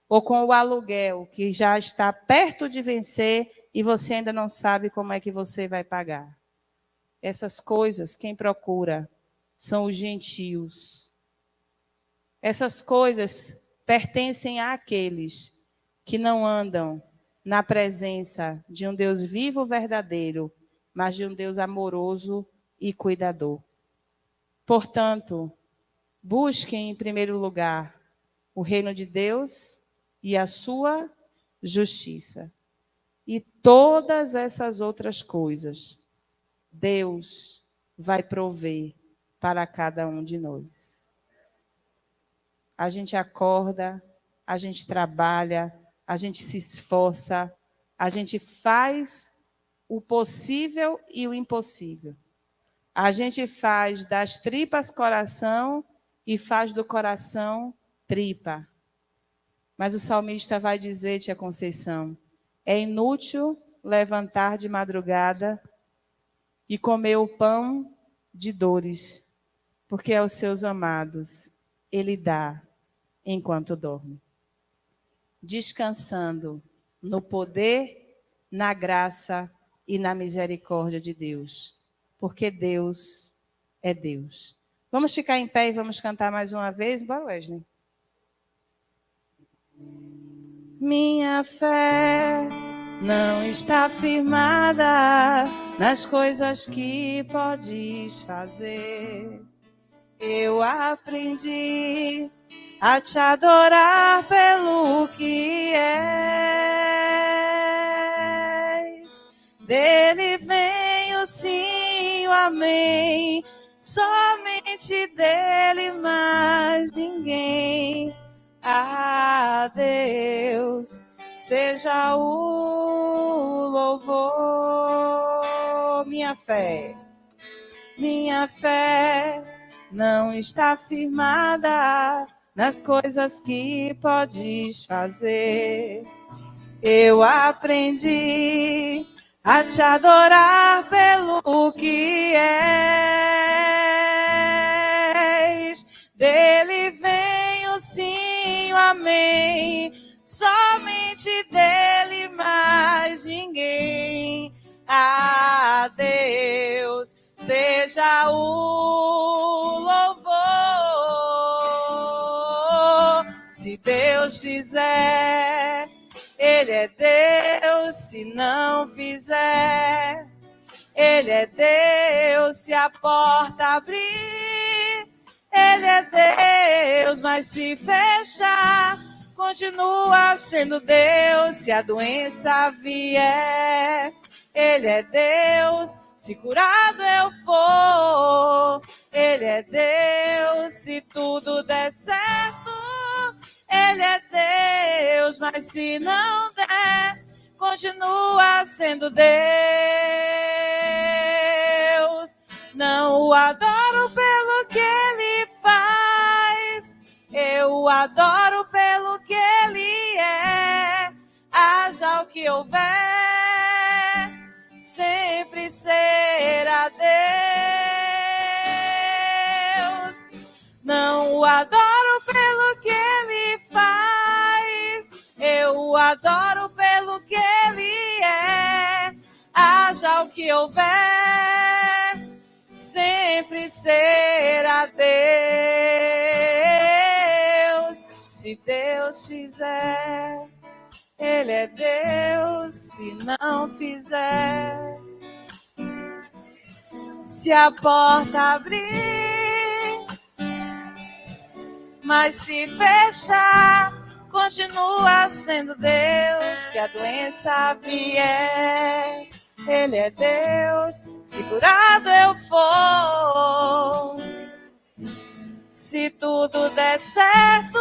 Speaker 1: ou com o aluguel que já está perto de vencer e você ainda não sabe como é que você vai pagar. Essas coisas, quem procura são os gentios. Essas coisas pertencem àqueles que não andam na presença de um Deus vivo, verdadeiro, mas de um Deus amoroso e cuidador. Portanto, busquem em primeiro lugar o reino de Deus e a sua justiça. E todas essas outras coisas, Deus vai prover para cada um de nós. A gente acorda, a gente trabalha, a gente se esforça, a gente faz o possível e o impossível. A gente faz das tripas coração e faz do coração tripa. Mas o salmista vai dizer, tia Conceição, é inútil levantar de madrugada e comer o pão de dores, porque aos seus amados ele dá enquanto dorme. Descansando no poder, na graça e na misericórdia de Deus, porque Deus é Deus. Vamos ficar em pé e vamos cantar mais uma vez? Bora, Wesley. Minha fé não está firmada nas coisas que podes fazer. Eu aprendi a te adorar pelo que és. Dele vem o sim, o amém. Somente dele, mais ninguém. A Deus seja o louvor. Minha fé não está firmada nas coisas que podes fazer. Eu aprendi a te adorar pelo que és. Dele vem o sim, o amém. Somente dele, mais ninguém. A Deus seja o louvor. Se Deus fizer, Ele é Deus. Se não fizer, Ele é Deus. Se a porta abrir, Ele é Deus. Mas se fechar, continua sendo Deus. Se a doença vier, Ele é Deus. Se curado eu for, Ele é Deus. Se tudo der certo, Ele é Deus. Mas se não der, continua sendo Deus. Não o adoro pelo que Ele faz, eu o adoro pelo que Ele é. Haja o que houver, sempre será Deus. Não o adoro pelo que Ele faz, eu o adoro pelo que Ele é. Haja o que houver, sempre será Deus. Se Deus fizer, Ele é Deus. Se não fizer, se a porta abrir, mas se fechar, continua sendo Deus. Se a doença vier, Ele é Deus. Se curado eu for, se tudo der certo,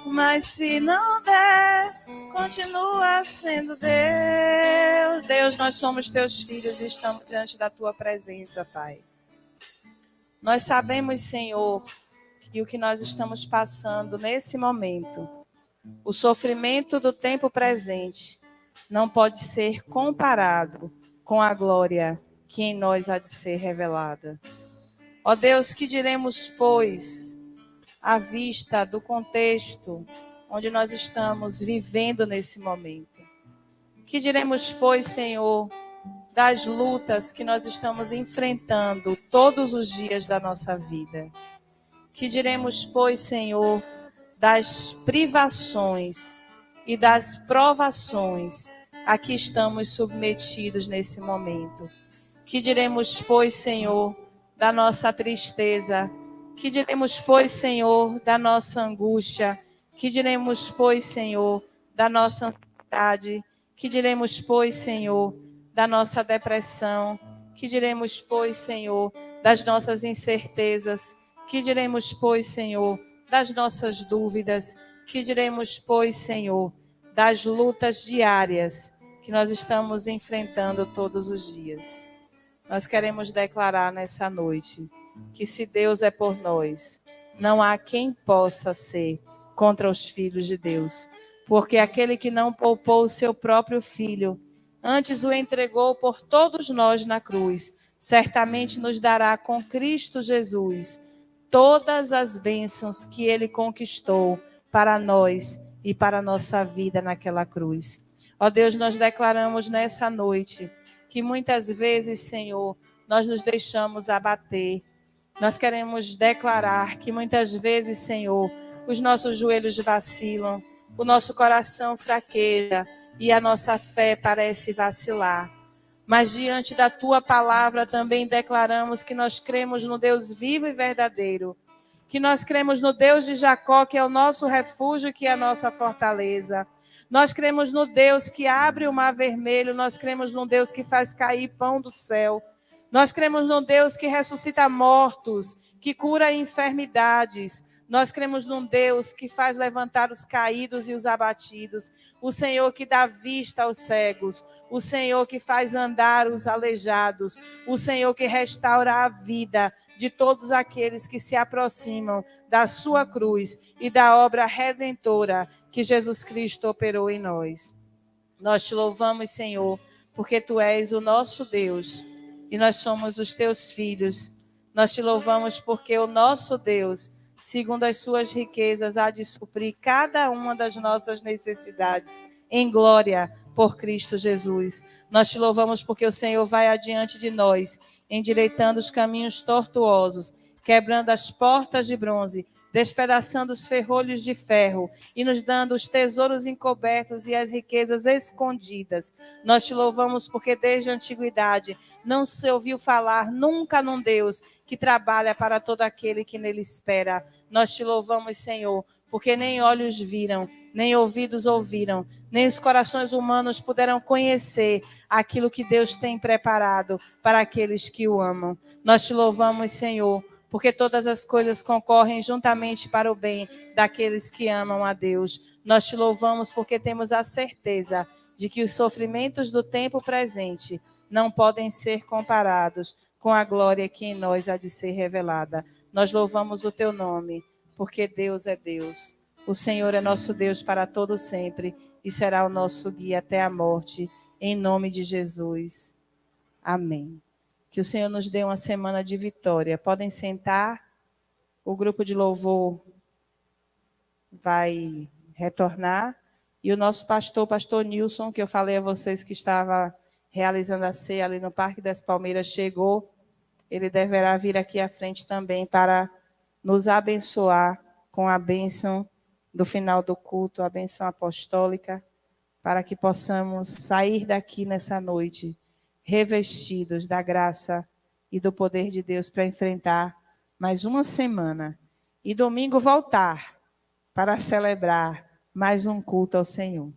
Speaker 1: mas se não der, continua sendo Deus. Deus, nós somos teus filhos e estamos diante da tua presença, Pai. Nós sabemos, Senhor, que o que nós estamos passando nesse momento, o sofrimento do tempo presente, não pode ser comparado com a glória que em nós há de ser revelada. Ó Deus, que diremos, pois, à vista do contexto onde nós estamos vivendo nesse momento? Que diremos, pois, Senhor, das lutas que nós estamos enfrentando todos os dias da nossa vida? Que diremos, pois, Senhor, das privações e das provações a que estamos submetidos nesse momento? Que diremos, pois, Senhor, da nossa tristeza? Que diremos, pois, Senhor, da nossa angústia? Que diremos, pois, Senhor, da nossa ansiedade? Que diremos, pois, Senhor, da nossa depressão? Que diremos, pois, Senhor, das nossas incertezas? Que diremos, pois, Senhor, das nossas dúvidas? Que diremos, pois, Senhor, das lutas diárias que nós estamos enfrentando todos os dias? Nós queremos declarar nessa noite que se Deus é por nós, não há quem possa ser contra os filhos de Deus. Porque aquele que não poupou o seu próprio filho, antes o entregou por todos nós na cruz, certamente nos dará com Cristo Jesus todas as bênçãos que ele conquistou para nós e para a nossa vida naquela cruz. Ó Deus, nós declaramos nessa noite que muitas vezes, Senhor, nós nos deixamos abater. Nós queremos declarar que muitas vezes, Senhor, os nossos joelhos vacilam, o nosso coração fraqueja e a nossa fé parece vacilar. Mas diante da tua palavra também declaramos que nós cremos no Deus vivo e verdadeiro, que nós cremos no Deus de Jacó, que é o nosso refúgio, que é a nossa fortaleza. Nós cremos no Deus que abre o mar vermelho, nós cremos no Deus que faz cair pão do céu. Nós cremos no Deus que ressuscita mortos, que cura enfermidades. Nós cremos num Deus que faz levantar os caídos e os abatidos. O Senhor que dá vista aos cegos. O Senhor que faz andar os aleijados. O Senhor que restaura a vida de todos aqueles que se aproximam da sua cruz e da obra redentora que Jesus Cristo operou em nós. Nós te louvamos, Senhor, porque tu és o nosso Deus e nós somos os teus filhos. Nós te louvamos porque o nosso Deus, segundo as suas riquezas, há de suprir cada uma das nossas necessidades em glória por Cristo Jesus. Nós te louvamos porque o Senhor vai adiante de nós, endireitando os caminhos tortuosos, quebrando as portas de bronze, despedaçando os ferrolhos de ferro e nos dando os tesouros encobertos e as riquezas escondidas. Nós te louvamos porque desde a antiguidade não se ouviu falar nunca num Deus que trabalha para todo aquele que nele espera. Nós te louvamos, Senhor, porque nem olhos viram, nem ouvidos ouviram, nem os corações humanos puderam conhecer aquilo que Deus tem preparado para aqueles que o amam. Nós te louvamos, Senhor, porque todas as coisas concorrem juntamente para o bem daqueles que amam a Deus. Nós te louvamos porque temos a certeza de que os sofrimentos do tempo presente não podem ser comparados com a glória que em nós há de ser revelada. Nós louvamos o teu nome, porque Deus é Deus. O Senhor é nosso Deus para todo sempre e será o nosso guia até a morte, em nome de Jesus. Amém. Que o Senhor nos dê uma semana de vitória. Podem sentar. O grupo de louvor vai retornar. E o nosso pastor Nilson, que eu falei a vocês que estava realizando a ceia ali no Parque das Palmeiras, chegou. Ele deverá vir aqui à frente também para nos abençoar com a bênção do final do culto, a bênção apostólica, para que possamos sair daqui nessa noite revestidos da graça e do poder de Deus para enfrentar mais uma semana. E domingo voltar para celebrar mais um culto ao Senhor.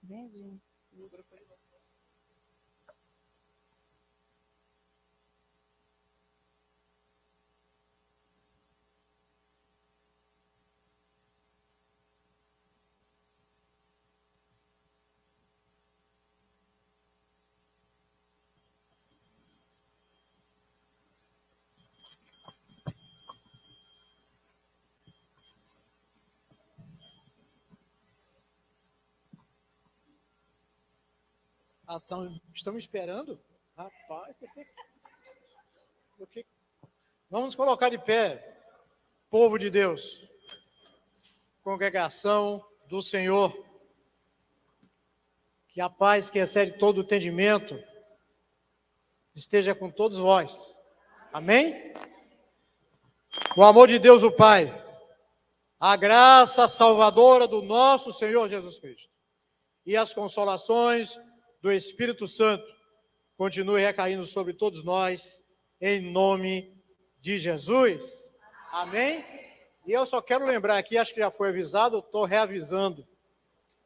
Speaker 1: Vem,
Speaker 2: Estamos esperando? Rapaz, você... Vamos nos colocar de pé, povo de Deus, congregação do Senhor, que a paz que excede todo o entendimento esteja com todos vós. Amém? O amor de Deus, o Pai, a graça salvadora do nosso Senhor Jesus Cristo e as consolações do Espírito Santo continue recaindo sobre todos nós, em nome de Jesus. Amém? E eu só quero lembrar aqui, acho que já foi avisado, estou reavisando.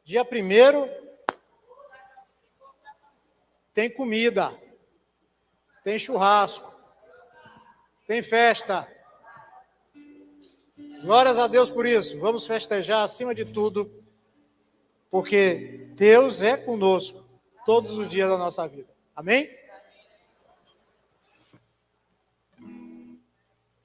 Speaker 2: Dia 1º tem comida, tem churrasco, tem festa. Glórias a Deus por isso. Vamos festejar acima de tudo, porque Deus é conosco todos os dias da nossa vida. Amém?